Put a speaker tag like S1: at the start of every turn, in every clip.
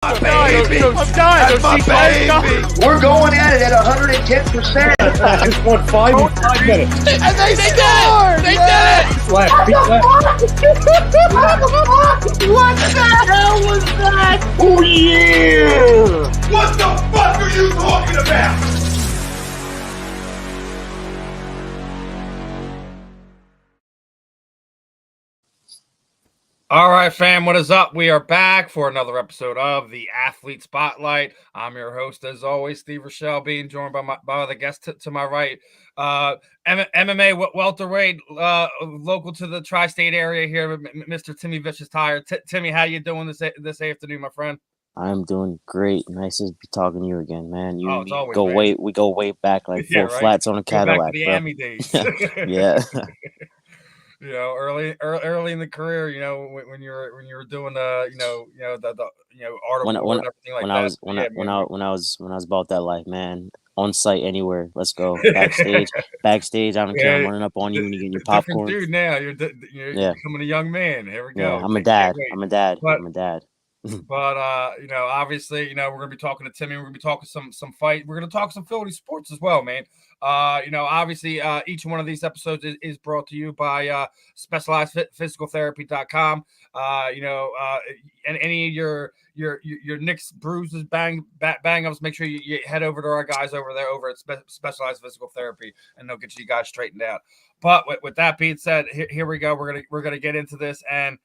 S1: I'm dying.
S2: That's my baby.
S3: We're going at it at 110%.
S4: I just won 5 minutes.
S1: And they scored! They did it!
S4: Left.
S3: What the hell was that?
S4: Oh, yeah!
S2: What the fuck are you talking about?
S1: All right, fam, what is up? We are back for another episode of the Athlete Spotlight. I'm your host, as always, Steve Rochelle, being joined by the guest to my right, MMA welterweight, local to the tri-state area here, Mr. Timmy Vicious Tire. Timmy, how you doing this afternoon, my friend?
S5: I'm doing great. Nice to be talking to you again, man. We
S1: man.
S5: go way back, like four flats on a Cadillac,
S1: back to the
S5: bro.
S1: Emmy days.
S5: Yeah.
S1: You know, early in the career, you know, when you were doing the art of war and everything like that.
S5: When I was about that life, man. On site anywhere. Let's go. Backstage. I don't care. I'm running up on you and you getting your popcorn.
S1: Dude, now you're becoming a young man. Here we go.
S5: Yeah, I'm a dad.
S1: But obviously, we're gonna be talking to Timmy. We're gonna be talking some fight. We're gonna talk some Philly sports as well, man. Obviously, each one of these episodes is brought to you by SpecializedPhysicalTherapy.com. And any of your nicks, bruises, bang ups, make sure you head over to our guys over there over at Specialized Physical Therapy, and they'll get you guys straightened out. But with that being said, here we go. We're gonna get into this, and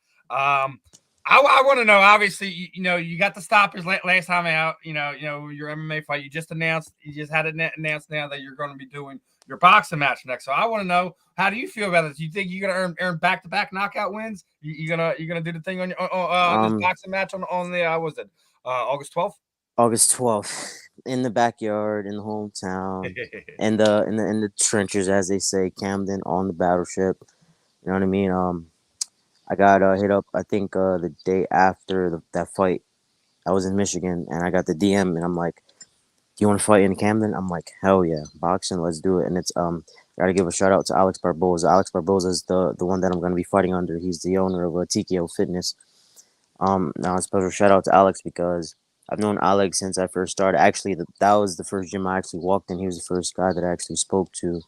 S1: I want to know. Obviously, you got the stoppers last time out. You know your MMA fight. You just had it announced now that you're going to be doing your boxing match next. So I want to know, how do you feel about it? Do you think you're going to earn back-to-back knockout wins? You're gonna do the thing on your this boxing match on the August 12th?
S5: August 12th, in the backyard, in the hometown, in the trenches, as they say, Camden, on the battleship. You know what I mean? I got hit up, I think, the day after that fight. I was in Michigan, and I got the DM, and I'm like, do you want to fight in Camden? I'm like, hell yeah, boxing, let's do it. And it's got to give a shout-out to Alex Barboza. Alex Barboza is the one that I'm going to be fighting under. He's the owner of TKO Fitness. Now, a special shout-out to Alex because I've known Alex since I first started. Actually, that was the first gym I actually walked in. He was the first guy that I actually spoke to,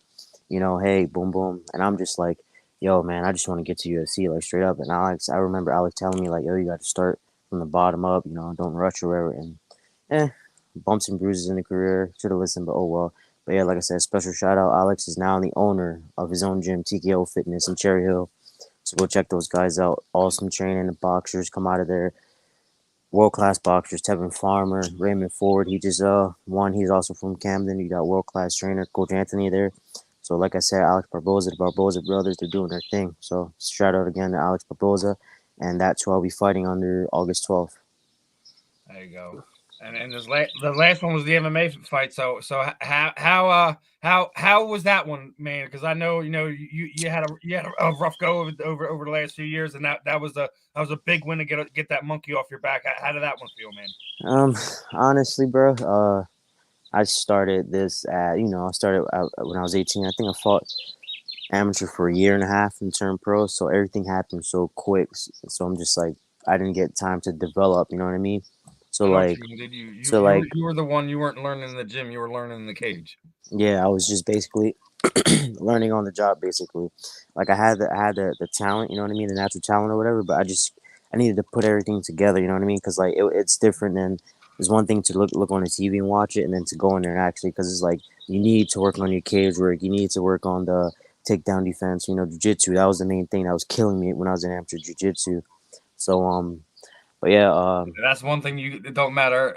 S5: hey, boom, boom. And I'm just like, yo, man, I just want to get to UFC, like, straight up. And I remember Alex telling me, like, yo, you got to start from the bottom up, don't rush or whatever. And, bumps and bruises in the career. Should have listened, but oh, well. But, yeah, like I said, special shout-out. Alex is now the owner of his own gym, TKO Fitness in Cherry Hill. So go check those guys out. Awesome training. The boxers come out of there. World-class boxers. Tevin Farmer, Raymond Ford. He just won. He's also from Camden. You got world-class trainer, Coach Anthony there. So, like I said, Alex Barboza, the Barboza brothers, they're doing their thing. So, shout out again to Alex Barboza, and that's who I'll be fighting under August 12th.
S1: There you go. And the last one was the MMA fight. So how was that one, man? Because I know you had a rough go over the last few years, and that was a big win to get that monkey off your back. How did that one feel, man?
S5: Honestly, bro, I started this when I was 18. I think I fought amateur for a year and a half and turned pro. So everything happened so quick. So I'm just like, I didn't get time to develop. You know what I mean? So you
S1: were the one, you weren't learning in the gym. You were learning in the cage.
S5: Yeah, I was just basically learning on the job, basically. Like I had the talent, you know what I mean? The natural talent or whatever. But I needed to put everything together. You know what I mean? Because like it's different than. There's one thing to look on the TV and watch it, and then to go in there and actually, because it's like you need to work on your cage work, you need to work on the takedown defense, jiu-jitsu. That was the main thing that was killing me when I was in amateur jiu-jitsu. So, but yeah,
S1: that's one thing. It don't matter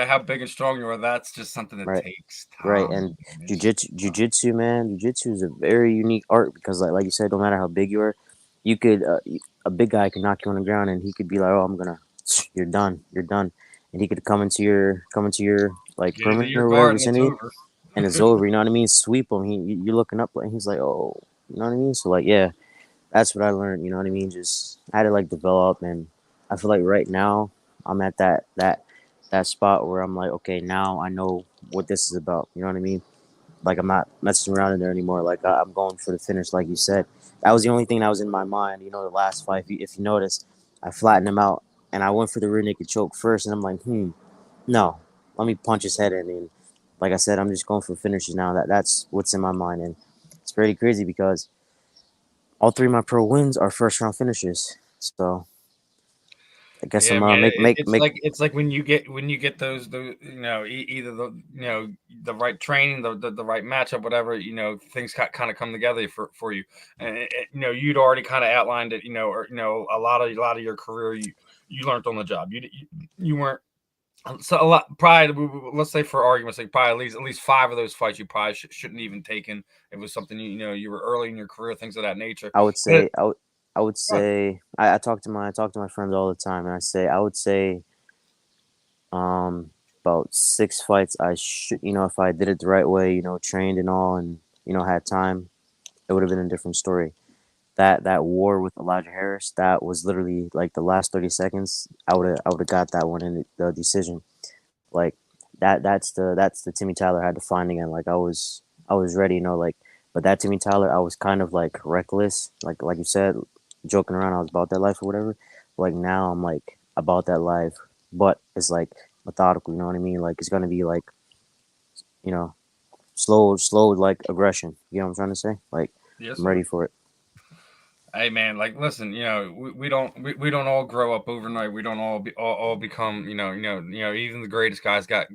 S1: how big and strong you are. That's just something that takes time.
S5: Right, and jiu-jitsu, man, jiu-jitsu is a very unique art because, like you said, no matter how big you are, you could a big guy can knock you on the ground and he could be like, oh, you're done. And he could come into your like perimeter or whatever vicinity, and it's over. You know what I mean? Sweep him. You're looking up, and he's like, oh, you know what I mean? So like, yeah, that's what I learned. You know what I mean? Just I had to like develop, and I feel like right now I'm at that spot where I'm like, okay, now I know what this is about. You know what I mean? Like I'm not messing around in there anymore. Like I'm going for the finish, like you said. That was the only thing that was in my mind. The last fight. If you notice, I flattened him out and I went for the rear naked choke first, and I'm like, no, let me punch his head in. And like I said, I'm just going for finishes now. That's what's in my mind, and it's pretty crazy because all 3 of my pro wins are first round finishes. So I guess
S1: Yeah,
S5: I'm
S1: man.
S5: make
S1: It's like when you get those either the right training, the right matchup, whatever, things kind of come together for you. And you'd already kind of outlined it, or a lot of your career you learned on the job. You weren't. So a lot, probably, let's say for argument's sake, probably at least 5 of those fights you probably shouldn't even taken. It was something you were early in your career, things of that nature.
S5: I would
S1: But
S5: say I would say I talk to my friends all the time, and I would say about 6 fights I should, if I did it the right way, trained and all, and had time, it would have been a different story. That war with Elijah Harris, that was literally like the last 30 seconds. I would have got that one in the decision. Like that's the Timmy Tyler I had to find again. Like I was ready, like, but that Timmy Tyler, I was kind of like reckless, like you said, joking around. I was about that life or whatever. Like now I'm like about that life, but it's like methodical. You know what I mean? Like it's gonna be like, you know, slow like aggression. You know what I'm trying to say? Like
S1: yes,
S5: I'm
S1: sir.
S5: ready for it.
S1: Hey man, like listen, we don't all grow up overnight. We don't all become even the greatest guys got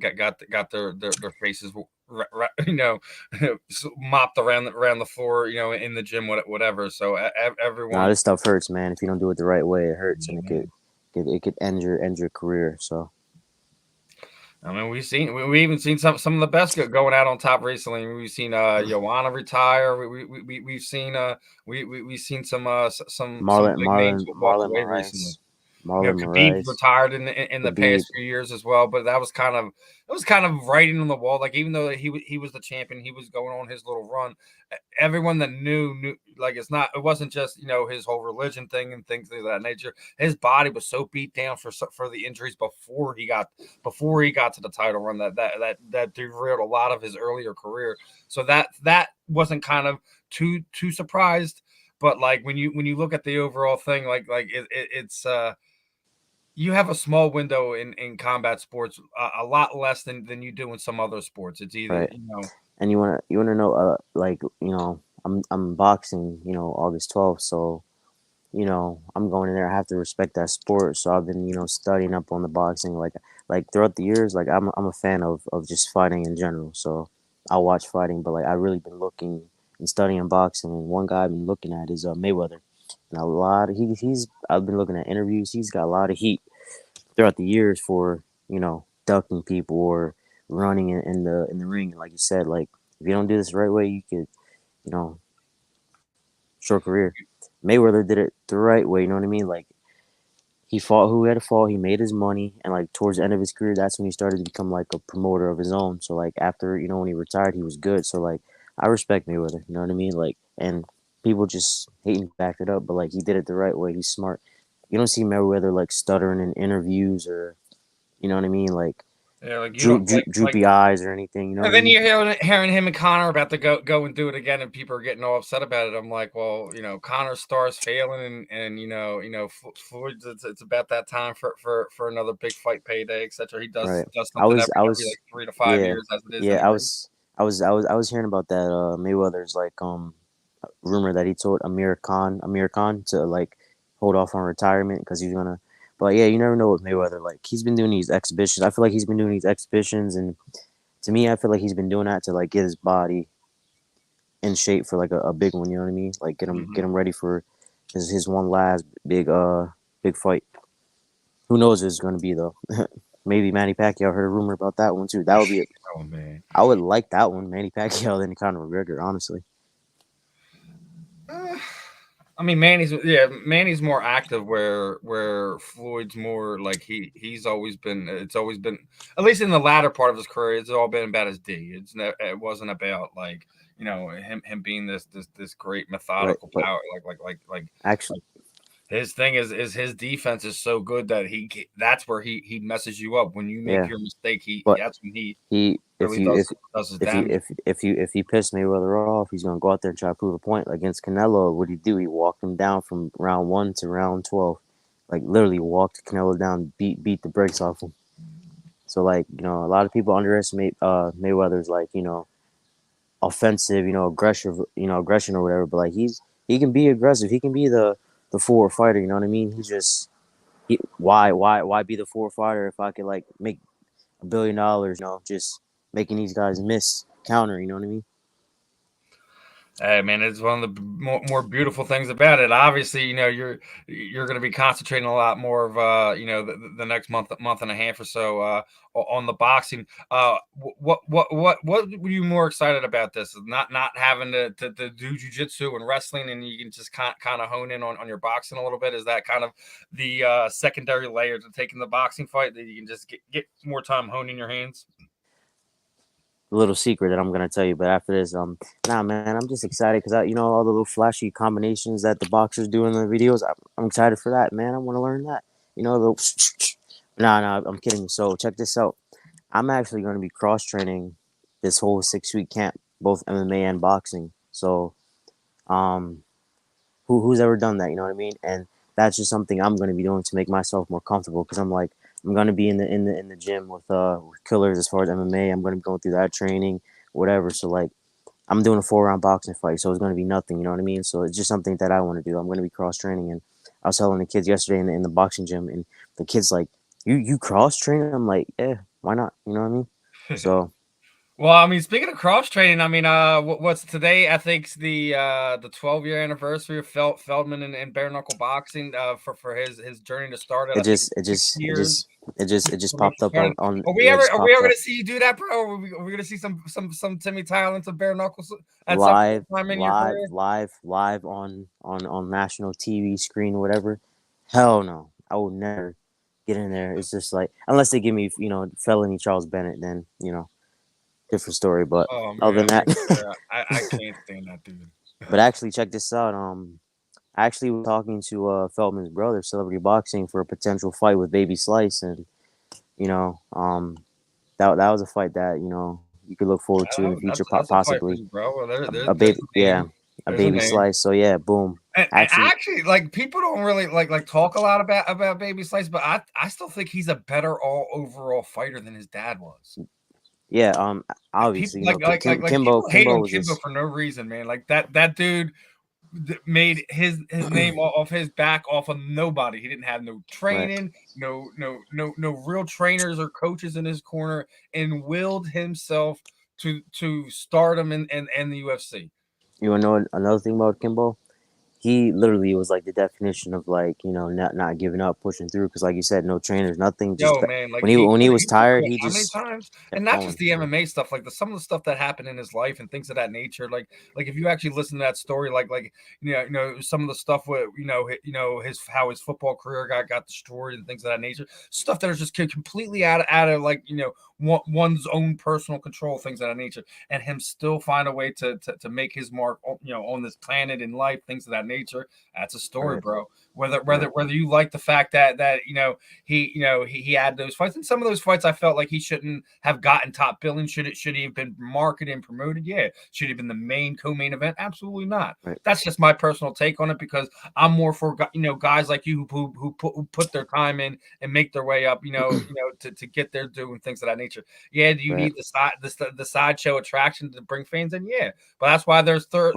S1: their faces mopped around the floor in the gym, whatever. So
S5: Nah,
S1: everyone.
S5: this stuff hurts, man. If you don't do it the right way, it hurts,
S1: Yeah,
S5: and
S1: man.
S5: it could end your career. So
S1: I mean, we even seen some of the best going out on top recently. We've seen Joanna retire. We've seen we've seen some big names walk
S5: Marlon
S1: away recently.
S5: Moraes, Marlon
S1: Khabib
S5: Moraes,
S1: retired in the
S5: Khabib.
S1: past few years as well, but that was kind of writing on the wall. Like even though he was the champion, he was going on his little run. Everyone that knew like it wasn't just his whole religion thing and things of that nature. His body was so beat down for the injuries before he got to the title run that derailed a lot of his earlier career. So that wasn't kind of too surprised. But like when you look at the overall thing, it's you have a small window in combat sports, a lot less than you do in some other sports. It's either
S5: Right. And you wanna know, like, I'm boxing, August 12th, so I'm going in there. I have to respect that sport, so I've been studying up on the boxing, like throughout the years. Like I'm a fan of just fighting in general, so I watch fighting, but like I really been looking and studying boxing. And one guy I've been looking at is Mayweather, and a lot of he's I've been looking at interviews. He's got a lot of heat throughout the years for ducking people or running in the ring. And like you said, like if you don't do this the right way, you could you know short career. Mayweather did it the right way. You know what I mean? Like he fought who he had to fall. He made his money, and like towards the end of his career, that's when he started to become like a promoter of his own. So like after when he retired, he was good. So like I respect Mayweather. You know what I mean? Like and people just hating backed it up, but like he did it the right way. He's smart. You don't see Mayweather like stuttering in interviews or you know what I mean, like
S1: yeah, like you don't
S5: droopy eyes or anything. You know
S1: And
S5: what I
S1: then
S5: mean?
S1: you're hearing him and Connor about to go and do it again, and people are getting all upset about it. I'm like, well, Connor stars failing, and Floyd. It's about that time for another big fight payday, etc. He
S5: Right.
S1: does
S5: I
S1: something
S5: was I
S1: every
S5: was
S1: like 3 to 5
S5: yeah
S1: years as it is
S5: yeah
S1: anyway.
S5: I was hearing about that Mayweather's like rumor that he told Amir Khan to like hold off on retirement because he's gonna. But yeah, you never know with Mayweather. Like he's been doing these exhibitions. I feel like he's been doing these exhibitions, and to me, I feel like he's been doing that to like get his body in shape for like a big one. You know what I mean? Like get him ready for his one last big fight. Who knows what it's gonna be though? Maybe Manny Pacquiao. Heard a rumor about that one too. That would be it.
S1: Oh man,
S5: I would like that one, Manny Pacquiao than Conor McGregor, honestly.
S1: I mean Manny's more active where Floyd's more like he's always been. It's always been, at least in the latter part of his career, it's all been about his D. It wasn't about like him being this great
S5: Right,
S1: methodical
S5: but
S1: power like
S5: actually,
S1: his thing is his defense is so good that that's where he messes you up when you make
S5: yeah.
S1: your mistake.
S5: But
S1: That's when he
S5: he,
S1: really does his damage.
S5: if he pissed Mayweather off, he's gonna go out there and try to prove a point. Like against Canelo, what he do? He walked him down from round 1 to round 12. like literally walked Canelo down, beat the brakes off him. So like, you know, a lot of people underestimate Mayweather's like, you know, offensive, you know, aggression or whatever. But like he can be aggressive. He can be the forward fighter. You know what I mean? Why be the forward fighter if I could like make $1 billion? You know, just making these guys miss counter. You know what I mean?
S1: Hey man, it's one of the more beautiful things about it. Obviously, you know you're going to be concentrating a lot more of you know the next month and a half or so on the boxing. What were you more excited about? This not having to do jujitsu and wrestling, and you can just kind of hone in on your boxing a little bit. Is that kind of the secondary layer to taking the boxing fight that you can just get more time honing your hands?
S5: Little secret that I'm gonna tell you, but after this, nah, man, I'm just excited because you know, all the little flashy combinations that the boxers do in the videos. I'm excited for that, man. I want to learn that. You know, nah, I'm kidding. So check this out. I'm actually going to be cross training this whole 6-week camp, both MMA and boxing. So, who's ever done that? You know what I mean? And that's just something I'm going to be doing to make myself more comfortable because I'm like, I'm going to be in the gym with killers as far as MMA. I'm going to be going through that training, whatever. So like, I'm doing a 4-round boxing fight, so it's going to be nothing. You know what I mean? So it's just something that I want to do. I'm going to be cross training, and I was telling the kids yesterday in the boxing gym, and the kids like, you cross training? I'm like, yeah, why not? You know what I mean? So.
S1: Well, I mean, speaking of cross training, I mean, what's today? I think it's the 12-year anniversary of Feldman and bare knuckle boxing for his journey to start at
S5: It
S1: I think
S5: just
S1: 6 years.
S5: popped up on.
S1: Are we ever gonna see you do that, bro? Are we gonna see some Timmy talents of bare knuckles at some time in your career?
S5: live on national TV screen, whatever? Hell no, I will never get in there. It's just like, unless they give me, you know, felony Charles Bennett, then, you know, different story. But
S1: Oh
S5: other
S1: man,
S5: than that,
S1: I can't stand that dude.
S5: but actually check this out. I actually was talking to Feldman's brother, Celebrity Boxing, for a potential fight with Baby Slice, and you know, that was a fight that, you know, you could look forward to in the future,
S1: That's a fight for
S5: possibly.
S1: you, bro. Well,
S5: A baby, yeah, a Baby Slice. So yeah, boom.
S1: And actually, like, people don't really like talk a lot about Baby Slice, but I still think he's a better overall fighter than his dad was.
S5: Yeah, obviously,
S1: People,
S5: you know,
S1: people hate on
S5: was
S1: Kimbo
S5: just,
S1: for no reason, man. Like that dude made his name off his back off of nobody. He didn't have no
S5: right.
S1: training, no real trainers or coaches in his corner, and willed himself to stardom and the UFC.
S5: You wanna know another thing about Kimbo? He literally was like the definition of, like, you know, not giving up, pushing through. Because like you said, no trainers, nothing. Just
S1: Yo, man, like
S5: when he was tired, he
S1: how many
S5: just
S1: times, and
S5: kept
S1: not
S5: going.
S1: just the MMA stuff, like some of the stuff that happened in his life and things of that nature. Like if you actually listen to that story, like you know some of the stuff with his how his football career got destroyed and things of that nature. Stuff that is just completely out of like, you know, one's own personal control, things of that nature, and him still find a way to make his mark, you know, on this planet in life, things of that nature. That's a story,
S5: Right.
S1: bro. Whether you like the fact that you know he had those fights, and some of those fights I felt like he shouldn't have gotten top billing. Should he have been marketed and promoted? Yeah. Should he have been the main co-main event? Absolutely not.
S5: Right.
S1: That's just my personal take on it, because I'm more for, you know, guys like you who put their time in and make their way up, you know, to get their due and things of that nature. Yeah, do you
S5: Right.
S1: need the sideshow attraction to bring fans in? Yeah, but that's why there's third,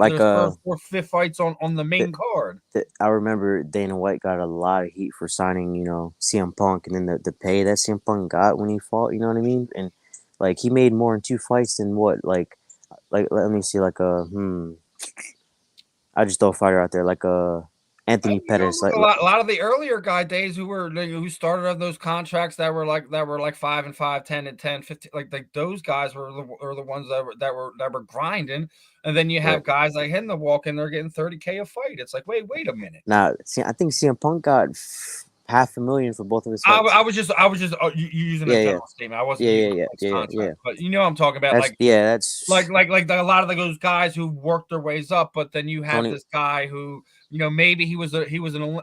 S1: fourth, fifth fights on the main card.
S5: I remember Dana White got a lot of heat for signing, you know, CM Punk, and then the pay that CM Punk got when he fought, you know what I mean? And like, he made more in 2 fights than what, like let me see, like I just throw a fighter out there, like Anthony Pettis, like
S1: a lot of the earlier guy days who started on those contracts that were like 5 and 5, 10 and 10, 15, like those guys were the ones that were grinding. And then you have
S5: right.
S1: guys like him that walk in, they're getting $30K a fight. It's like, wait a minute.
S5: Now, see, I think CM Punk got $500,000 for both of his fights.
S1: I was just using a general statement. I wasn't
S5: yeah.
S1: But you know what I'm talking about.
S5: That's
S1: like a lot of those guys who worked their ways up, but then you have this guy who, you know, maybe he was an you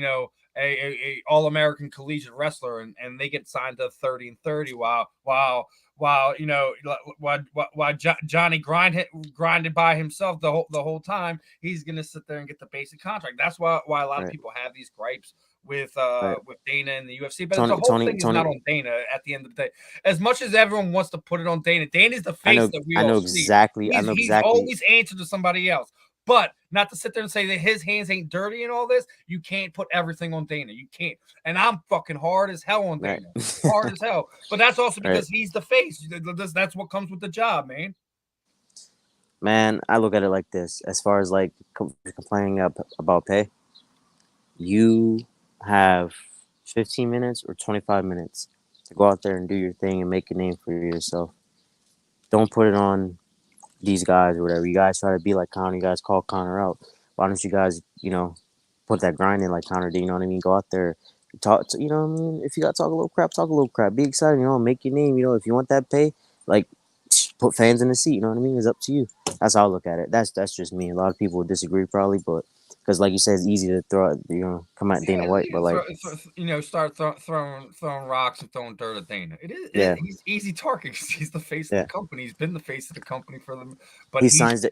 S1: know, a all-American collegiate wrestler, and they get signed to 30 and 30 while you know, while Johnny grinded by himself the whole time, he's gonna sit there and get the basic contract. That's why a lot of people have these gripes Dana and the UFC, but the whole thing is not on Dana. At the end of the day, as much as everyone wants to put it on Dana, Dana's the face that we all see.
S5: Exactly.
S1: He's always answered to somebody else. But not to sit there and say that his hands ain't dirty and all this. You can't put everything on Dana. You can't. And I'm fucking hard as hell on Dana. Hard as hell. But that's also because he's the face. That's what comes with the job, man.
S5: Man, I look at it like this. As far as like complaining about pay, you have 15 minutes or 25 minutes to go out there and do your thing and make a name for yourself. Don't put it on these guys or whatever. You guys try to be like Conor. You guys call Conor out. Why don't you guys, put that grind in like Conor did? You know what I mean? Go out there, talk. You know what I mean? If you got to talk a little crap, talk a little crap. Be excited. Make your name. If you want that pay, like put fans in the seat. You know what I mean? It's up to you. That's how I look at it. That's just me. A lot of people would disagree probably, but because like you said, it's easy to come at Dana White, but like
S1: start throwing rocks and throwing dirt at Dana. It is. He's easy target because he's the face of the company. He's been the face of the company for them. But he signs their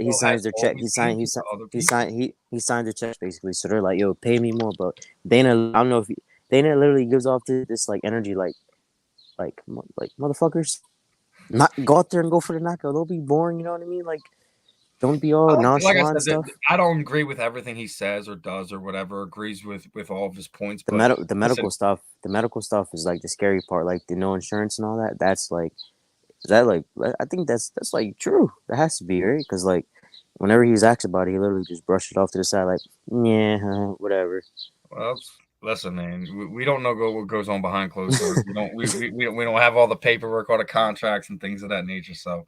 S1: check. He signed the check basically. So they're like, yo, pay me more. But Dana, I don't know if Dana literally gives off this like energy, like motherfuckers, not go out there and go for the knockout. They'll be boring. You know what I mean? Like. Don't be all nonchalant stuff. I don't agree with everything he says or does or whatever. Agrees with all of his points.
S5: The medical stuff. The medical stuff is like the scary part. Like the no insurance and all that. That's like, I think that's like true. That has to be right because like, whenever he was asked about it, he literally just brushed it off to the side. Like, yeah, whatever.
S1: Well, listen, man. We don't know what goes on behind closed doors. We don't have all the paperwork, all the contracts and things of that nature. So,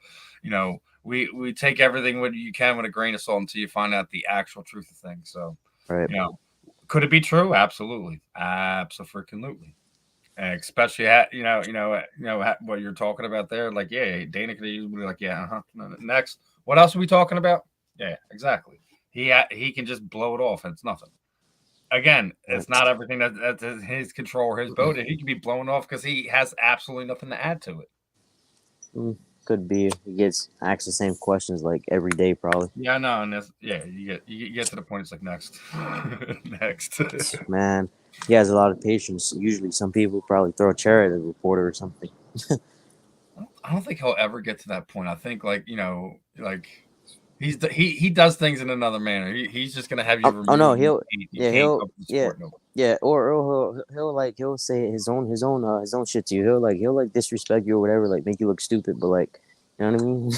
S1: We take everything what you can with a grain of salt until you find out the actual truth of things. So,
S5: right.
S1: Could it be true? Absolutely, absolutely. Especially what you're talking about there. Like, yeah, Dana could easily be like, yeah, next. What else are we talking about? Yeah, exactly. He can just blow it off and it's nothing. Again, it's not everything that's his control or his boat. He can be blown off because he has absolutely nothing to add to it.
S5: Could be. He gets asked the same questions like every day, probably.
S1: Yeah, no, and you get to the point. It's like next, next.
S5: Man, he has a lot of patience. Usually, some people probably throw a chair at a reporter or something.
S1: I don't think he'll ever get to that point. I think he does things in another manner. He's just gonna have you.
S5: He'll say his own shit to you. He'll disrespect you or whatever, like make you look stupid, but like, you know what I mean?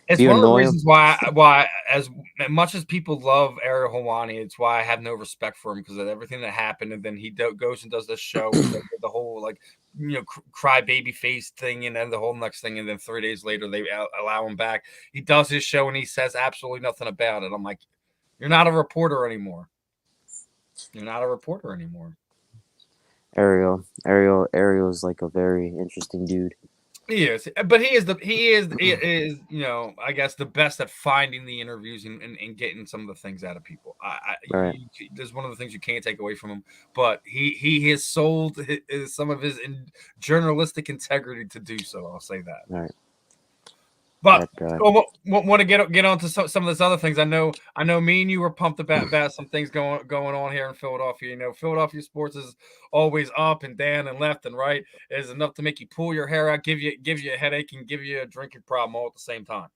S1: It's one of the reasons why as much as people love Ariel Helwani, it's why I have no respect for him because of everything that happened, and then he goes and does this show, the whole cry baby face thing, and then the whole next thing, and then 3 days later they allow him back. He does his show and he says absolutely nothing about it. I'm like, you're not a reporter anymore. You're not a reporter anymore.
S5: Ariel's like a very interesting dude.
S1: He is, but he is I guess the best at finding the interviews and getting some of the things out of people. There's one of the things you can't take away from him, but he has sold some of his journalistic integrity to do so. I'll say that.
S5: Right.
S1: But want to get onto some of these other things. I know. Me and you were pumped about some things going on here in Philadelphia. Philadelphia sports is always up and down and left and right. It is enough to make you pull your hair out, give you a headache, and give you a drinking problem all at the same time.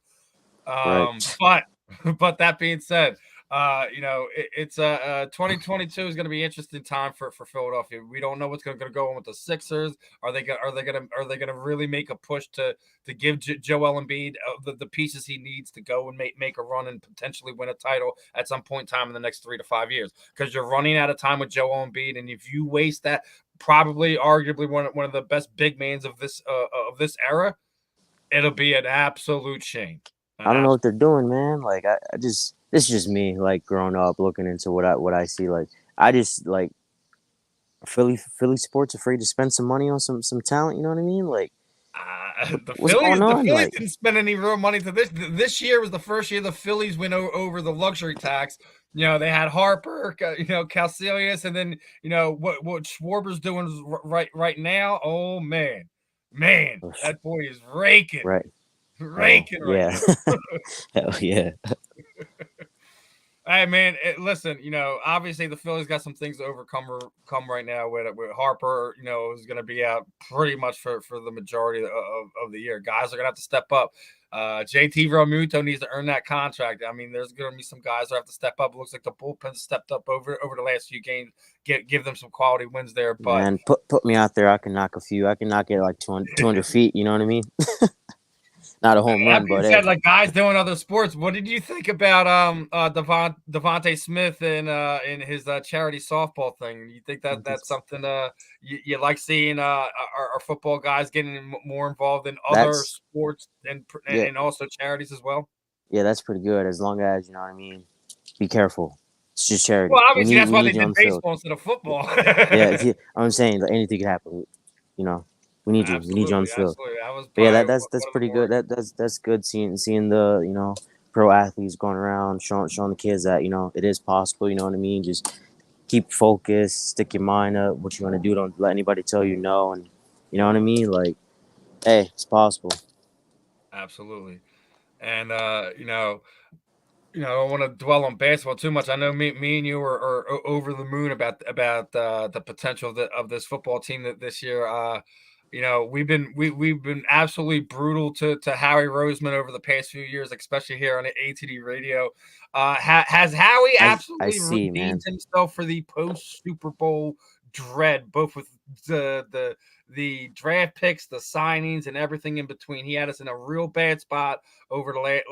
S1: But that being said, it's 2022 is going to be an interesting time for Philadelphia. We don't know what's going to go on with the Sixers. Are they going to really make a push to give Joel Embiid the pieces he needs to go and make a run and potentially win a title at some point in time in the next 3 to 5 years? Because you're running out of time with Joel Embiid, and if you waste that, arguably one of the best big mans of this era, it'll be an absolute shame.
S5: I don't know what they're doing, man. Like this is just me, like growing up, looking into what I see. Like I just like Philly sports afraid to spend some money on some talent. You know what I mean? Like
S1: the Phillies didn't spend any real money to this. This year was the first year the Phillies went over the luxury tax. They had Harper, Calcilius, and then what Schwarber's doing right now. Oh man, that boy is raking.
S5: Right.
S1: Raking.
S5: Yeah. Hell yeah.
S1: Hey man, listen. Obviously the Phillies got some things to come right now with Harper. Is going to be out pretty much for the majority of the year. Guys are going to have to step up. JT Realmuto needs to earn that contract. I mean, there's going to be some guys that have to step up. It looks like the bullpen stepped up over the last few games. Give them some quality wins there. But
S5: Man, put me out there. I can knock a few. I can knock it like 200 feet. You know what I mean? Not a home run, but
S1: said, like guys doing other sports. What did you think about Devontae Smith and in his charity softball thing? You think that's something you like seeing our football guys getting more involved in other sports and also charities as well?
S5: Yeah, that's pretty good. As long as you know what I mean. Be careful. It's just charity.
S1: Well, obviously that's why they did baseball instead of football.
S5: Yeah, I'm saying that anything can happen. We need you.
S1: Absolutely,
S5: we need you on the field.
S1: But
S5: yeah, that's pretty good. That's good seeing the pro athletes going around showing the kids that it is possible. You know what I mean? Just keep focused, stick your mind up. What you want to do, don't let anybody tell you no, and you know what I mean. Like, hey, it's possible.
S1: Absolutely, and I don't want to dwell on basketball too much. I know me and you are over the moon about the potential of this football team this year. We've been absolutely brutal to Howie Roseman over the past few years, especially here on the A2D radio. Has Howie absolutely redeemed himself for the post Super Bowl dread, both with the draft picks, the signings, and everything in between? He had us in a real bad spot over the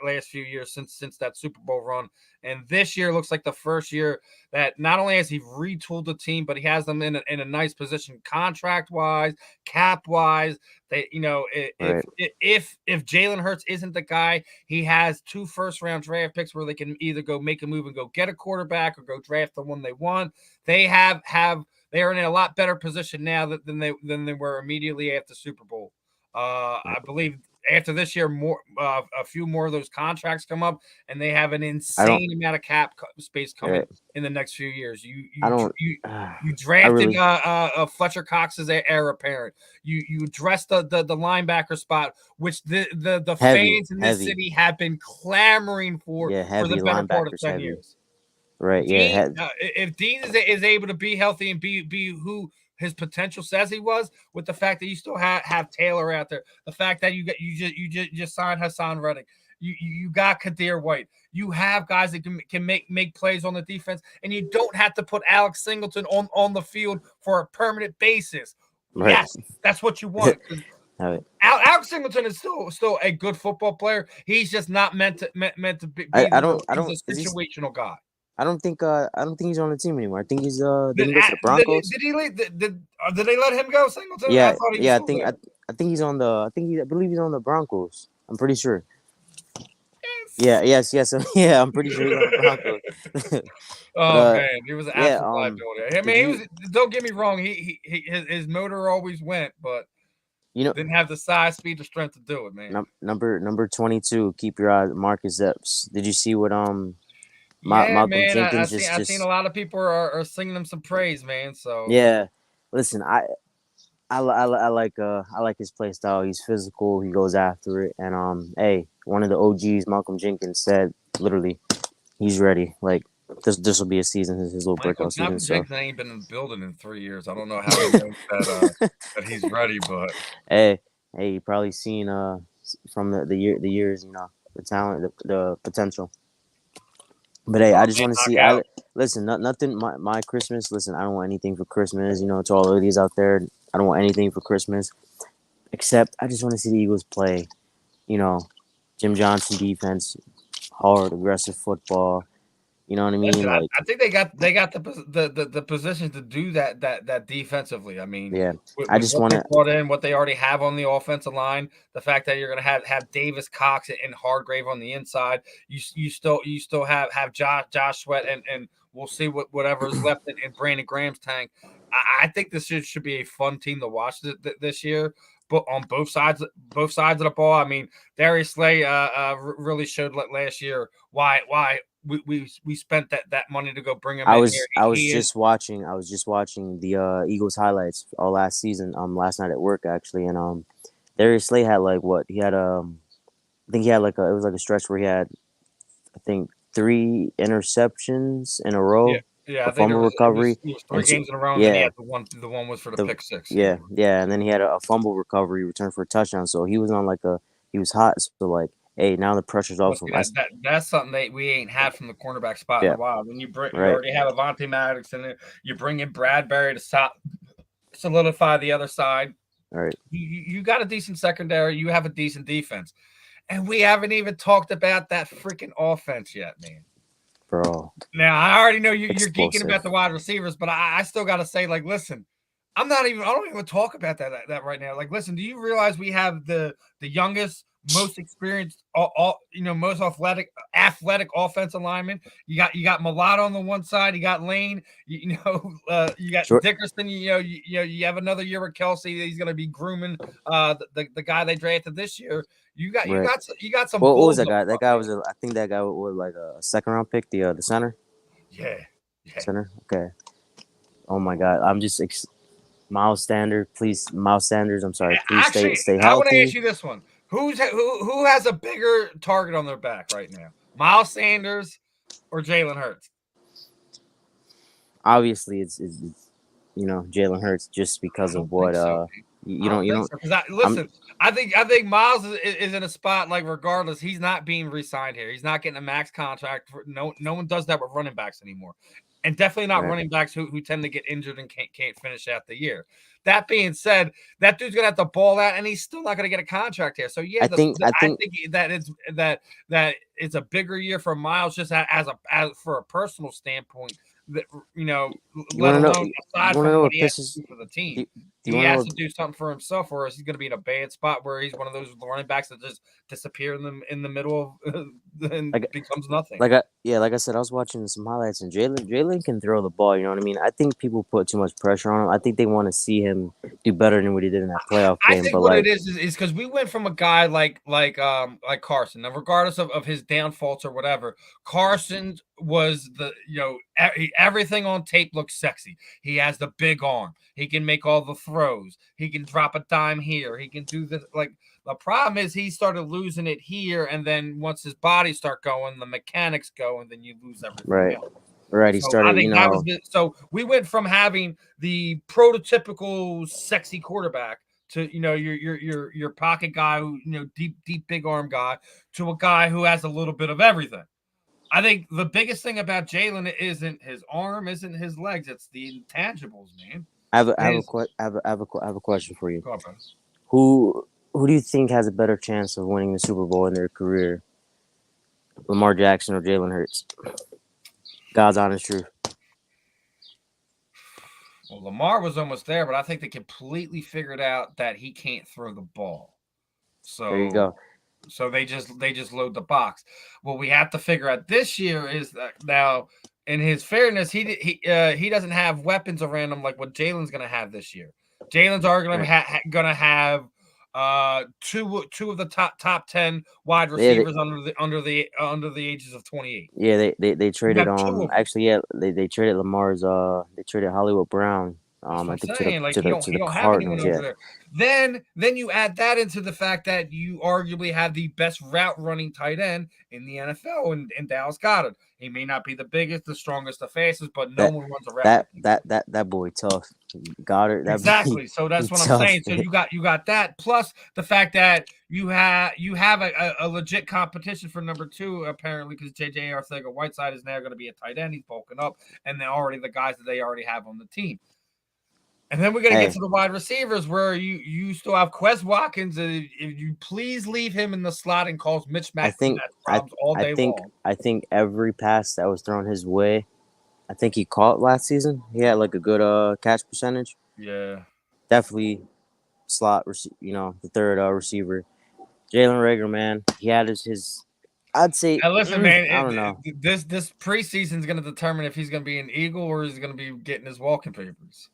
S1: last few years since that Super Bowl run. And this year looks like the first year that not only has he retooled the team, but he has them in a nice position contract-wise, cap-wise. They, if Jalen Hurts isn't the guy, he has 2 first-round draft picks where they can either go make a move and go get a quarterback or go draft the one they want. They are in a lot better position now than they were immediately after Super Bowl. I believe after this year, a few more of those contracts come up, and they have an insane amount of cap space coming in the next few years. You drafted Fletcher Cox's heir apparent. You addressed the linebacker spot, which the fans in this city have been clamoring for the better part of 10 years.
S5: Right.
S1: Dean, if Dean is able to be healthy and be who his potential says he was, with the fact that you still have Taylor out there, the fact that you just signed Hassan Reddick, you got Kadir White, you have guys that can make plays on the defense, and you don't have to put Alex Singleton on the field for a permanent basis. Right. Yes, that's what you want. Alex Singleton is still a good football player. He's just not meant to be. He's a situational guy.
S5: I don't think he's on the team anymore. I think he's did he go to the Broncos?
S1: Did he leave? Did they let him go, Singleton?
S5: Yeah, I think he's on the. I believe he's on the Broncos. I'm pretty sure. Yes. Yeah, I'm pretty sure he's on the Broncos.
S1: Man, he was an absolute liability. I mean, don't get me wrong. His motor always went, but didn't have the size, speed, or strength to do it, man.
S5: Number 22. Keep your eye, Marcus Epps. Did you see what
S1: Malcolm Jenkins I've seen a lot of people are singing him some praise, man. So
S5: yeah, listen, I like his play style. He's physical. He goes after it. And hey, one of the OGs, Malcolm Jenkins, said literally, he's ready. Like this will be a season, his little breakout season.
S1: Malcolm Jenkins ain't been in the building in 3 years. I don't know how he knows that he's ready, but
S5: hey, you probably seen from the years, the talent, the potential. But hey, I just want to see. Listen, nothing. My Christmas. Listen, I don't want anything for Christmas. To all of these out there, I don't want anything for Christmas, except I just want to see the Eagles play. Jim Johnson defense, hard, aggressive football. You know what I mean?
S1: Listen, I think they got the position to do that defensively. I mean,
S5: yeah.
S1: I just want to brought in what they already have on the offensive line. The fact that you're going to have Davis, Cox, and Hargrave on the inside. You still have Josh Sweat and we'll see whatever's left in Brandon Graham's tank. I think this should be a fun team to watch this year. But on both sides of the ball, I mean, Darius Slay really showed last year why we spent that money to go bring him. I was
S5: just watching the Eagles highlights all last season. Last night at work actually, and Darius Slay had like what he had. I think he had it was like a stretch where he had, I think 3 interceptions in a row.
S1: Yeah,
S5: A
S1: I think
S5: fumble recovery.
S1: it was 3
S5: and
S1: games in a row, and then he
S5: yeah,
S1: had the one was for the pick six.
S5: yeah, and then he had a fumble recovery return for a touchdown. So he was on he was hot. So like, hey, now the pressure's off him.
S1: That's something that we ain't had from the cornerback spot in a while. When you already have Avonte Maddox in there, you bring in Bradbury to solidify the other side.
S5: All right,
S1: you got a decent secondary. You have a decent defense, and we haven't even talked about that freaking offense yet, man.
S5: bro.
S1: Now I already know you're geeking about the wide receivers, but I still got to say, like, listen, I don't even talk about that right now. Like, listen, do you realize we have the youngest, most experienced, most athletic offensive lineman? You got Mulatto on the one side, you got Lane, you got Dickerson. You have another year with Kelsey. He's going to be grooming the guy they drafted this year. You got some.
S5: What was that guy? That guy was I think that guy was like a second round pick. The center.
S1: Yeah.
S5: Center. Okay. Oh my God, I'm just. Miles Sanders, please. Miles Sanders, I'm sorry. Please stay healthy.
S1: I want to ask you this one: who has a bigger target on their back right now? Miles Sanders or Jalen Hurts?
S5: Obviously, it's Jalen Hurts just because of what you don't.
S1: Listen, I think Miles is in a spot like regardless, he's not being re-signed here. He's not getting a max contract. No one does that with running backs anymore. And definitely not running backs who tend to get injured and can't finish out the year. That being said, that dude's gonna have to ball out, and he's still not gonna get a contract here. So yeah, I think that it's a bigger year for Miles just as for a personal standpoint. That let alone aside from what he has to do for the team. He has to do something for himself, or else he's going to be in a bad spot where he's one of those running backs that just disappear in the middle of and becomes nothing.
S5: Like I said, I was watching some highlights, and Jalen can throw the ball. You know what I mean? I think people put too much pressure on him. I think they want to see him do better than what he did in that playoff game.
S1: I think what it is because we went from a guy like Carson. Now, regardless of his downfalls or whatever, Carson was everything on tape looks sexy. He has the big arm. He can make all the throws. He can drop a dime here. He can do this. Like, the problem is he started losing it here, and then once his body start going, the mechanics go, and then you lose everything else.
S5: Right. He started.
S1: I think so we went from having the prototypical sexy quarterback to your pocket guy who deep big arm guy to a guy who has a little bit of everything. I think the biggest thing about Jalen isn't his arm, isn't his legs. It's the intangibles, man.
S5: I have a question for you. Who do you think has a better chance of winning the Super Bowl in their career? Lamar Jackson or Jalen Hurts? God's honest truth.
S1: Well, Lamar was almost there, but I think they completely figured out that he can't throw the ball. So
S5: there you go.
S1: So they just load the box. What we have to figure out this year is that now, in his fairness, he doesn't have weapons around him like what Jalen's going to have this year. Jalen's arguably going to have two of the top 10 wide receivers under the ages of 28.
S5: Yeah, they traded they traded Lamar's they traded Hollywood Brown. I think to the Cardinals. Yeah.
S1: Then you add that into the fact that you arguably have the best route running tight end in the NFL in Dallas Goedert. He may not be the biggest, the strongest, the fastest, but no one runs a route.
S5: That boy tough. Goddard.
S1: Exactly. So that's what I'm saying. So you got that plus the fact that you have a legit competition for number 2 apparently because JJ Arcega-Whiteside is now going to be a tight end. He's bulking up, and they're already the guys that they already have on the team. And then we're going to get to the wide receivers where you still have Quez Watkins. If you please leave him in the slot and calls Mitch Matthews all day long.
S5: I think every pass that was thrown his way, I think he caught last season. He had like a good catch percentage.
S1: Yeah.
S5: Definitely slot, the third receiver. Jalen Reagor, man, he had his I'd say.
S1: Now listen, man,
S5: I don't know.
S1: This preseason is going to determine if he's going to be an Eagle or he's going to be getting his walking papers.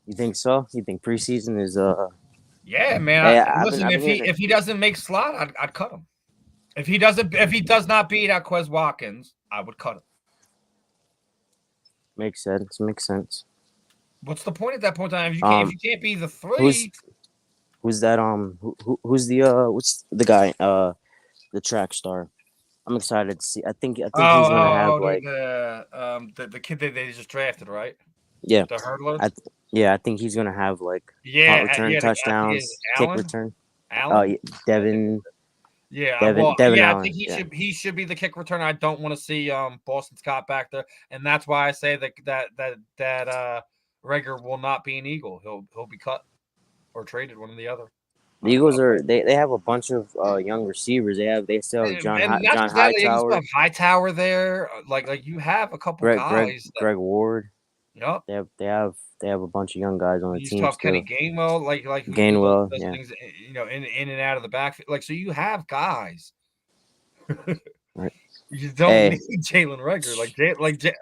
S5: You think so? You think preseason is
S1: Yeah, man. If he doesn't make slot, I'd cut him. If he does not beat out Quez Watkins, I would cut him.
S5: Makes sense.
S1: What's the point at that point in time? If you can't be the 3,
S5: who's that? Who's the what's the guy? The track star. I'm excited to see. I think he's
S1: Oh,
S5: gonna have
S1: the kid that they just drafted, right?
S5: yeah,
S1: The hurdler.
S5: I think he's gonna have like punt
S1: Yeah,
S5: return
S1: yeah. I think it's
S5: touchdowns, kick
S1: Allen.
S5: return.
S1: Allen.
S5: Yeah, Devin
S1: Yeah,
S5: Devin
S1: well,
S5: Devin
S1: yeah, I
S5: Allen.
S1: think
S5: Yeah,
S1: he should be the kick returner. I don't want to see Boston Scott back there, and that's why I say that Rager will not be an Eagle. He'll be cut or traded, one or the other.
S5: the Eagles are they have a bunch of young receivers. They still have
S1: And not
S5: John
S1: just that, you still
S5: Hightower,
S1: have Hightower there. Like you have a couple guys that
S5: Greg Ward.
S1: yep.
S5: They have a bunch of young guys on the
S1: You still
S5: team
S1: have Kenny
S5: still.
S1: Gainwell, like who
S5: Gainwell,
S1: does
S5: yeah.
S1: things, in and out of the backfield. Like so, you have guys.
S5: Right.
S1: You don't
S5: Hey.
S1: need Jalen Rager.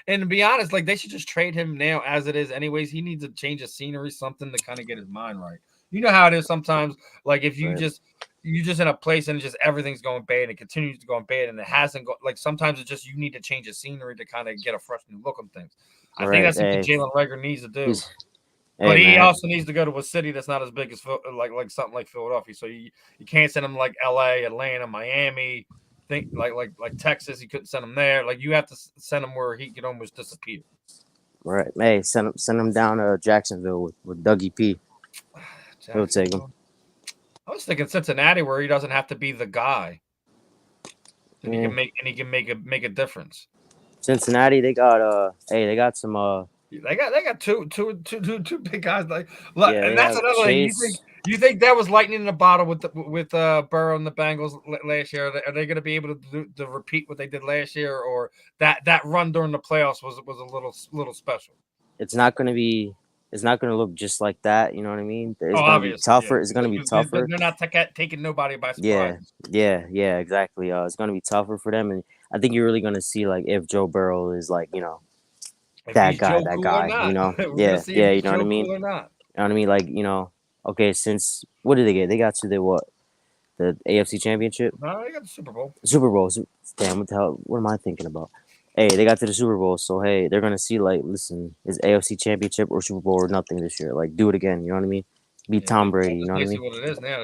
S1: And to be honest, like they should just trade him now as it is. Anyways, he needs to change of scenery, something to kind of get his mind right. You know how it is sometimes. Like if you
S5: Right.
S1: you just in a place and just everything's going bad and it continues to go bad and it hasn't go like sometimes it's just you need to change the scenery to kind of get a fresh new look on things. I think that's what Jalen Rager needs to do. But he also needs to go to a city that's not as big as like something like Philadelphia. So you can't send him like LA, Atlanta, Miami. Think like Texas, he couldn't send him there. Like you have to send him where he could almost disappear.
S5: Right. Hey, send him down to Jacksonville with Dougie P. He'll take him.
S1: I was thinking Cincinnati, where he doesn't have to be the guy, and he can make a difference.
S5: Cincinnati, they got some
S1: They got two big guys and that's another
S5: Chase.
S1: thing. You think that was lightning in a bottle with Burrow and the Bengals last year? Are they going to be able to repeat what they did last year, or that run during the playoffs was a little special?
S5: It's not going to look just like that. You know what I mean? It's going to be tougher. Yeah. It's going to be tougher.
S1: They're not taking nobody by surprise.
S5: Yeah, exactly. It's going to be tougher for them, and I think you're really going to see like if Joe Burrow is like that guy. You know, yeah. You know what I mean?
S1: Or not.
S5: You know what I mean? Like okay. Since what did they get? They got to the AFC Championship.
S1: No, they got the Super Bowl.
S5: Damn, what the hell? What am I thinking about? Hey, they got to the Super Bowl, so hey, they're gonna see like, listen, is AFC Championship or Super Bowl or nothing this year? Like, do it again. You know what I mean? Beat Tom Brady. You know what I mean?
S1: What it is now.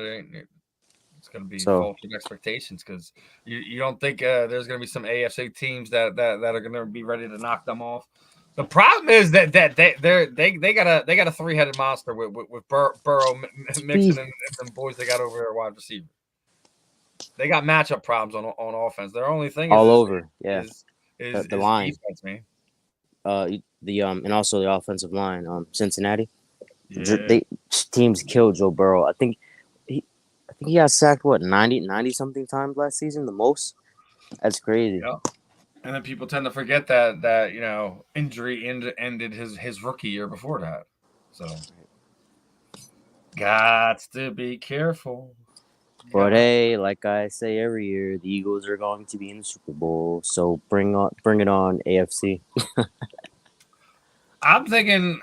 S1: It's gonna be false expectations because you don't think there's gonna be some AFC teams that are gonna be ready to knock them off. The problem is that they got a three-headed monster with Burrow mixing and some boys they got over there wide receiver. They got matchup problems on offense. Their only thing is
S5: the line,
S1: defense, man.
S5: And also the offensive line. Cincinnati,
S1: yeah.
S5: Teams killed Joe Burrow. I think he got sacked 90 something times last season, the most. That's crazy.
S1: Yeah. And then people tend to forget that injury ended his rookie year before that. So got to be careful.
S5: But hey, like I say every year, the Eagles are going to be in the Super Bowl. So bring it on, AFC.
S1: I'm thinking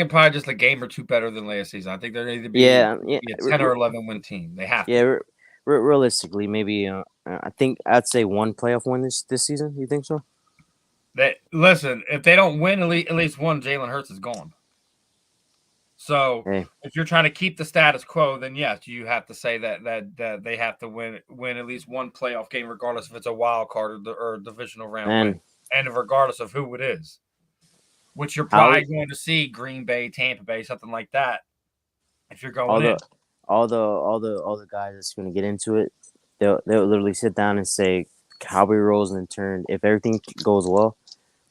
S1: probably just a game or two better than last season. I think they're going to be a 10 or 11 win team. They have to.
S5: Yeah, realistically, maybe I think I'd say one playoff win this season. You think so?
S1: Listen, if they don't win at least one, Jalen Hurts is gone. So if you're trying to keep the status quo, then yes, you have to say that they have to win at least one playoff game, regardless if it's a wild card or divisional round win, and regardless of who it is. Which you're probably going to see Green Bay, Tampa Bay, something like that. If you're going in.
S5: All the guys that's going to get into it, they'll literally sit down and say Howie Roseman turned, if everything goes well,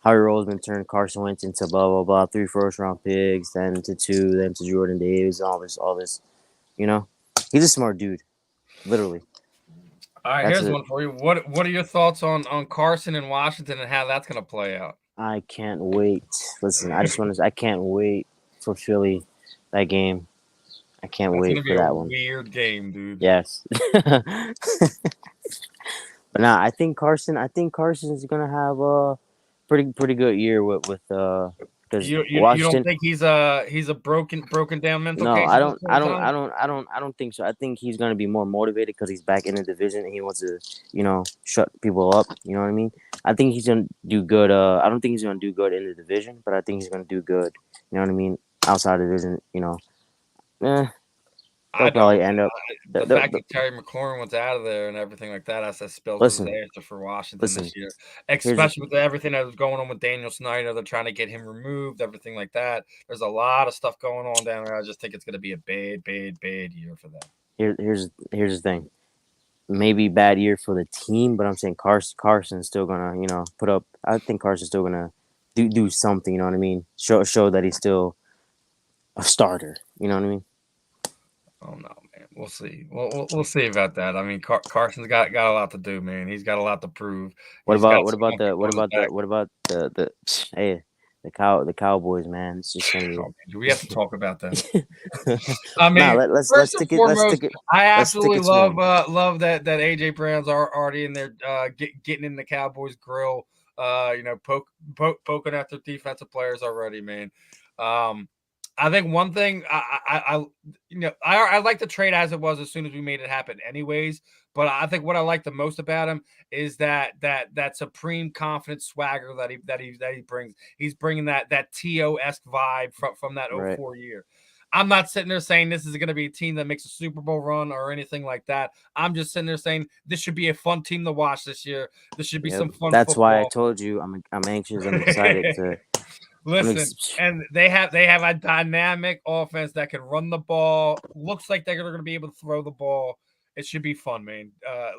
S5: Howie Roseman turned Carson Wentz into blah blah blah, 3 first-round picks, then to 2, then to Jordan Davis, all this. He's a smart dude, literally.
S1: All right, here's one for you. What are your thoughts on Carson in Washington and how that's going to play out?
S5: I can't wait. Listen, I can't wait for Philly that game. I can't wait for that one.
S1: Weird game, dude.
S5: Yes. But nah, I think Carson is gonna have a pretty good year with because
S1: you don't think he's a broken down mental
S5: no,
S1: case?
S5: I don't think so. I think he's gonna be more motivated because he's back in the division and he wants to, shut people up. You know what I mean? I think he's gonna do good. I don't think he's gonna do good in the division, but I think he's gonna do good. You know what I mean? Outside of the division, They'll probably end up.
S1: The fact that Terry McLaurin was out of there and everything like that, that spells disaster for Washington this year. Especially with everything that was going on with Daniel Snyder, they're trying to get him removed, everything like that. There's a lot of stuff going on down there. I just think it's going to be a bad year for them.
S5: Here's the thing. Maybe bad year for the team, but I'm saying Carson's still gonna, put up. I think Carson's still gonna do something. You know what I mean? Show that he's still a starter. You know what I mean?
S1: Oh no, man. We'll see. We'll see about that. I mean, Carson's got a lot to do, man. He's got a lot to prove.
S5: What about the the Cowboys, man? It's just
S1: do we have to talk about that? I mean,
S5: let's stick it.
S1: I absolutely love that AJ Brown's are already in there, getting in the Cowboys grill. Poking at their defensive players already, man. I think one thing I like the trade as it was as soon as we made it happen anyways, but I think what I like the most about him is that supreme confidence swagger that he brings. He's bringing that TO-esque vibe from that 04 year. I'm not sitting there saying this is going to be a team that makes a Super Bowl run or anything like that. I'm just sitting there saying this should be a fun team to watch this year. This should be some fun.
S5: That's
S1: football.
S5: Why I told you I'm anxious. I'm excited to
S1: listen. And they have a dynamic offense that can run the ball. Looks like they're going to be able to throw the ball. It should be fun, man.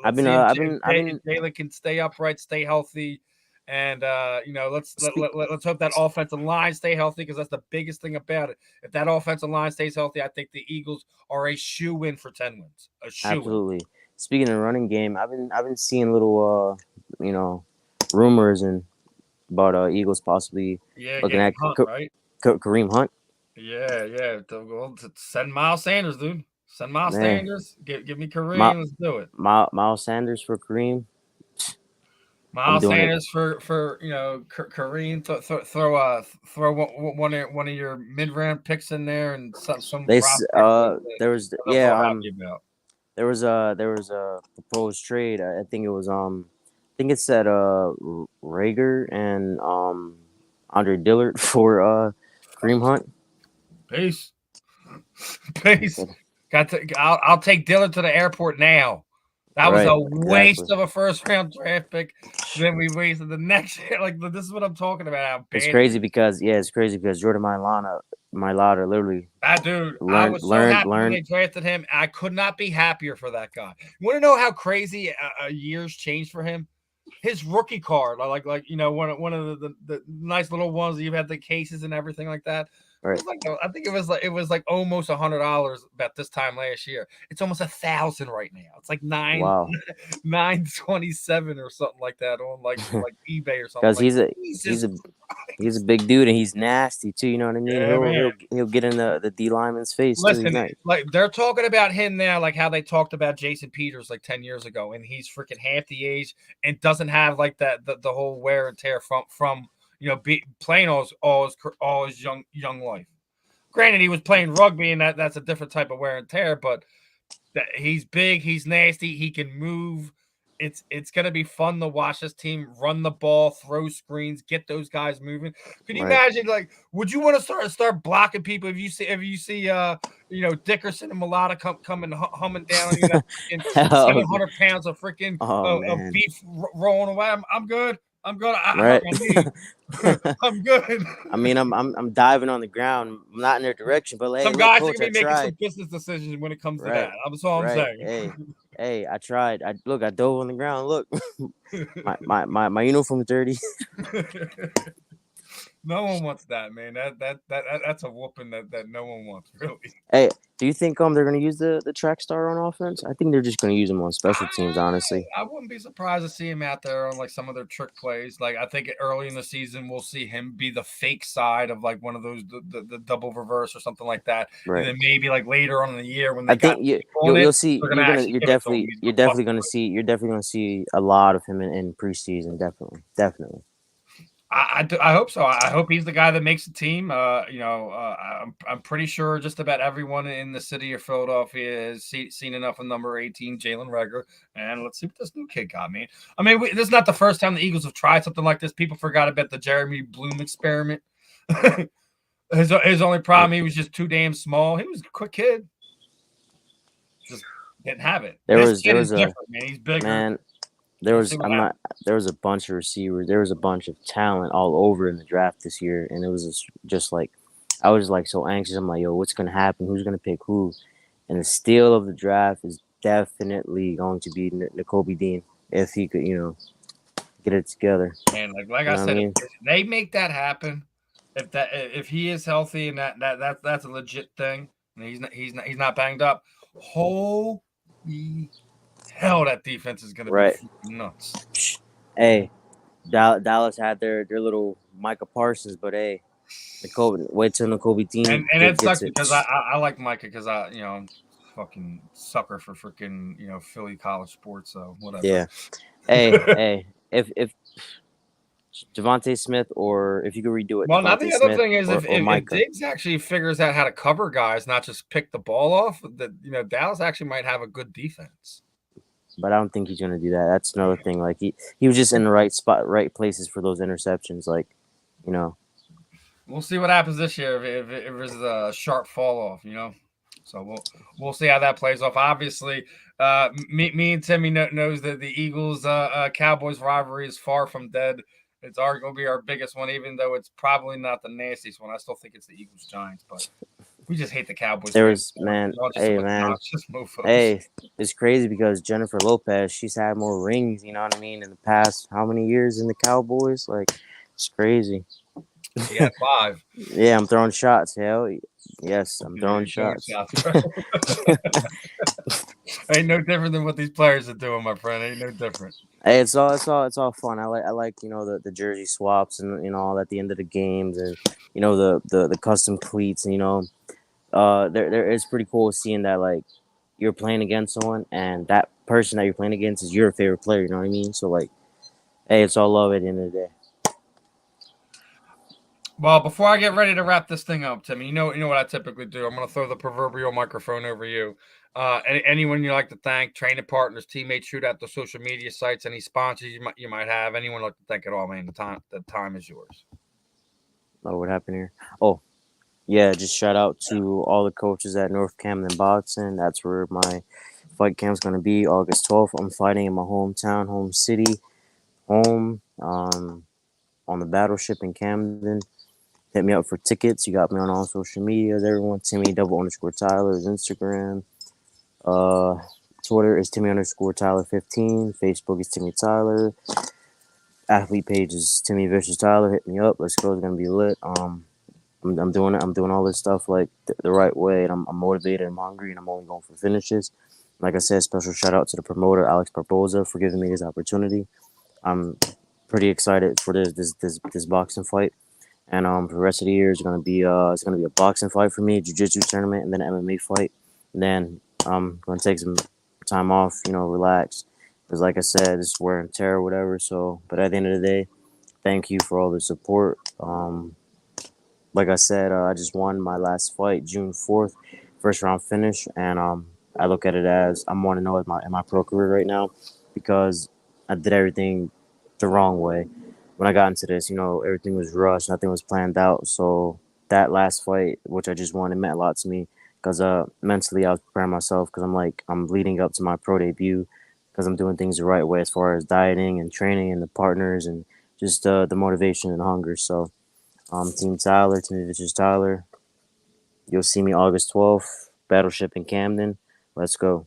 S1: Jalen can stay upright, stay healthy. And let's hope that offensive line stay healthy, because that's the biggest thing about it. If that offensive line stays healthy, I think the Eagles are a shoe-in for 10 wins.
S5: Absolutely. Speaking of running game, I've been seeing little rumors about Eagles possibly looking at Kareem Hunt.
S1: Yeah. Send Miles Sanders, dude. Send Miles Sanders. Give me Kareem. Let's do it.
S5: Miles Sanders for Kareem.
S1: Miles Sanders for Kareem. Throw one of your mid-round picks in there and some.
S5: There was a proposed trade. I think it was it said Rager and Andre Dillard for Kareem Hunt.
S1: Peace. I'll take Dillard to the airport now. That was a waste of a first-round draft pick. Then we wasted the next year. Like, this is what I'm talking about.
S5: It's crazy because Jordan Mailata literally.
S1: That dude, I was so happy when they drafted him. I could not be happier for that guy. You want to know how crazy a year's changed for him? His rookie card, like one of the nice little ones that you've had the cases and everything like that.
S5: Right.
S1: I think it was like almost $100 about this time last year. It's almost $1,000 right now. It's like $927 or something like that on like eBay or something.
S5: Because he's a big dude and he's nasty too. You know what I mean?
S1: Yeah,
S5: he'll get in the D lineman's face.
S1: Listen, like they're talking about him now, like how they talked about Jason Peters like 10 years ago, and he's freaking half the age and doesn't have like the whole wear and tear from. Playing all his young life. Granted, he was playing rugby, and that's a different type of wear and tear. But he's big, he's nasty, he can move. It's gonna be fun to watch this team run the ball, throw screens, get those guys moving. Can you imagine? Like, would you want to start blocking people if you see Dickerson and Mulata coming humming down on you, and 700 pounds of freaking of beef rolling away? I'm good. I'm good. I'm good.
S5: I mean, I'm diving on the ground. I'm not in their direction, but
S1: some guys are gonna be making some business decisions when it comes to that. That's all I'm saying.
S5: Hey, I tried. I dove on the ground. Look, my uniform's dirty.
S1: No one wants that, man. That's a whooping that no one wants, really.
S5: Hey, do you think they're going to use the track star on offense? I think they're just going to use him on special teams, honestly.
S1: I wouldn't be surprised to see him out there on like some of their trick plays. Like, I think early in the season we'll see him be the fake side of like one of those the double reverse or something like that.
S5: Right.
S1: And then maybe like later on in the year when
S5: I think you'll see you're definitely going to see a lot of him in preseason. Definitely.
S1: I hope so. I hope he's the guy that makes the team. I'm pretty sure just about everyone in the city of Philadelphia has seen enough of number 18, Jalen Reagor. And let's see what this new kid got, man. I mean, this is not the first time the Eagles have tried something like this. People forgot about the Jeremy Bloom experiment. His only problem, he was just too damn small. He was a quick kid. just didn't have it.
S5: There
S1: This
S5: was
S1: kid is
S5: a
S1: different, man. He's bigger.
S5: man.
S1: We'll see what happens.
S5: There was a bunch of receivers. There was a bunch of talent all over in the draft this year, and it was just like I was like so anxious. I'm like, yo, what's gonna happen? Who's gonna pick who? And the steal of the draft is definitely going to be Nakobe Dean if he could, get it together.
S1: And like I said, if they make that happen, if he is healthy and that's a legit thing, and he's not banged up, holy hell, that defense is gonna be nuts.
S5: Hey, Dallas had their little Micah Parsons, but hey, wait till Nakobe Dean
S1: and it sucks because I like Micah because I'm fucking sucker for freaking Philly college sports, so whatever.
S5: Yeah. Hey, if Devontae Smith or if you could redo it.
S1: Well, now the other thing is if
S5: Micah.
S1: Diggs actually figures out how to cover guys, not just pick the ball off, that Dallas actually might have a good defense.
S5: But I don't think he's going to do that. That's another thing. Like he was just in the right spot, right places for those interceptions. Like,
S1: We'll see what happens this year if there's a sharp fall off. So we'll see how that plays off. Obviously, me and Timmy knows that the Eagles Cowboys rivalry is far from dead. It's arguably our biggest one, even though it's probably not the nastiest one. I still think it's the Eagles Giants, but we just hate the Cowboys.
S5: Hey, it's crazy because Jennifer Lopez, she's had more rings, you know what I mean, in the past how many years in the Cowboys? Like, it's crazy.
S1: He had 5.
S5: Yeah, I'm throwing shots. Hell, yes, I'm throwing shots.
S1: Ain't no different than what these players are doing, my friend. Ain't no different.
S5: Hey, it's all fun. I like the jersey swaps and all at the end of the games and the custom cleats and there is pretty cool seeing that like you're playing against someone and that person that you're playing against is your favorite player. You know what I mean? So like, hey, it's all love at the end of the day.
S1: Well, before I get ready to wrap this thing up, Timmy, you know what I typically do. I'm going to throw the proverbial microphone over you. Anyone you like to thank, training partners, teammates, shoot out the social media sites, any sponsors you might have, anyone like to thank at all, man. The time is yours.
S5: Oh, what happened here? Oh, yeah, just shout out to all the coaches at North Camden Boxing. That's where my fight camp's going to be August 12th. I'm fighting in my hometown, home city, on the battleship in Camden. Hit me up for tickets. You got me on all social medias. Everyone, Timmy_Tyler is Instagram. Twitter is Timmy_Tyler15. Facebook is Timmy Tyler. Athlete page is Timmy Vicious Tyler. Hit me up. Let's go. It's gonna be lit. I'm doing it. I'm doing all this stuff like the right way, and I'm motivated. I'm hungry, and I'm only going for finishes. Like I said, special shout out to the promoter Alex Barboza for giving me this opportunity. I'm pretty excited for this boxing fight. And for the rest of the year, it's gonna be a boxing fight for me, jiu-jitsu tournament, and then an MMA fight. And then I'm gonna take some time off, relax. Because like I said, it's wear and tear or whatever. So, but at the end of the day, thank you for all the support. Like I said, I just won my last fight, June 4th, first round finish, and I look at it as I'm 1-0 in my pro career right now because I did everything the wrong way. When I got into this, everything was rushed, nothing was planned out. So that last fight, which I just won, it meant a lot to me because mentally I was preparing myself because I'm leading up to my pro debut because I'm doing things the right way as far as dieting and training and the partners and just the motivation and hunger. So Team Tyler, Timmy Vicious Tyler, you'll see me August 12th, Battleship in Camden. Let's go.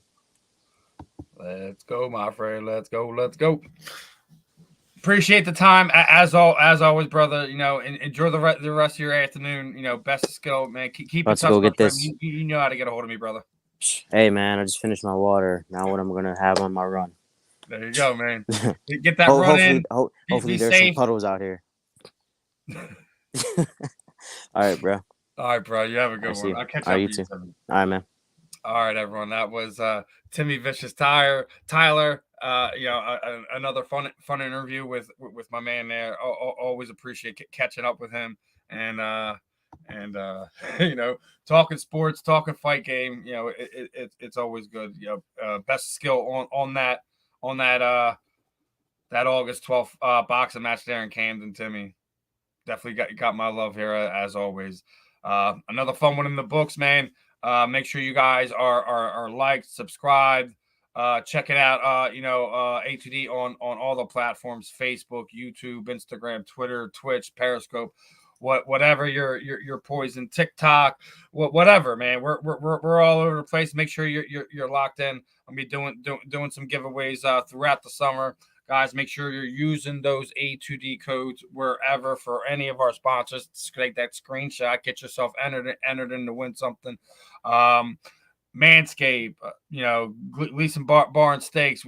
S1: Let's go, my friend. Let's go. Appreciate the time as always, brother. Enjoy the rest of your afternoon. Best of skill, man. Keep
S5: Let's go get this.
S1: You know how to get a hold of me, brother.
S5: Hey, man, I just finished my water. Now what I'm gonna have on my run.
S1: There you go, man. Get that run in.
S5: Hopefully there's some puddles out here. All right, bro.
S1: All right, bro. You have a good one. I'll catch up with you.
S5: All right, man.
S1: All right, everyone. That was Timmy Vicious Tyler. Another fun interview with my man there. Always appreciate catching up with him and talking sports, talking fight game. It's always good. Best skill on that August 12th boxing match there in Camden, Timmy. Definitely got my love here as always. Another fun one in the books, man. Make sure you guys are liked, subscribed, check it out. A2D on all the platforms: Facebook, YouTube, Instagram, Twitter, Twitch, Periscope, whatever your poison, TikTok, whatever, man. We're all over the place. Make sure you're locked in. I'll be doing some giveaways throughout the summer. Guys, make sure you're using those A2D codes wherever for any of our sponsors. Take that screenshot, get yourself entered in to win something. Manscaped, Gleason Bar and Steaks,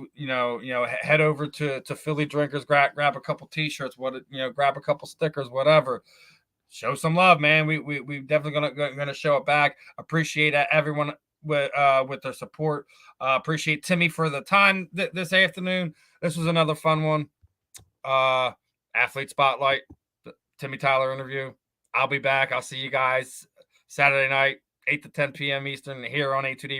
S1: head over to Philly Drinkers, grab a couple t-shirts, grab a couple stickers, whatever. Show some love, man. We definitely gonna show it back. Appreciate everyone with their support. Appreciate Timmy for the time this afternoon. This was another fun one. Athlete Spotlight, Timmy Tyler interview. I'll be back. I'll see you guys Saturday night, 8 to 10 p.m. Eastern here on A2D.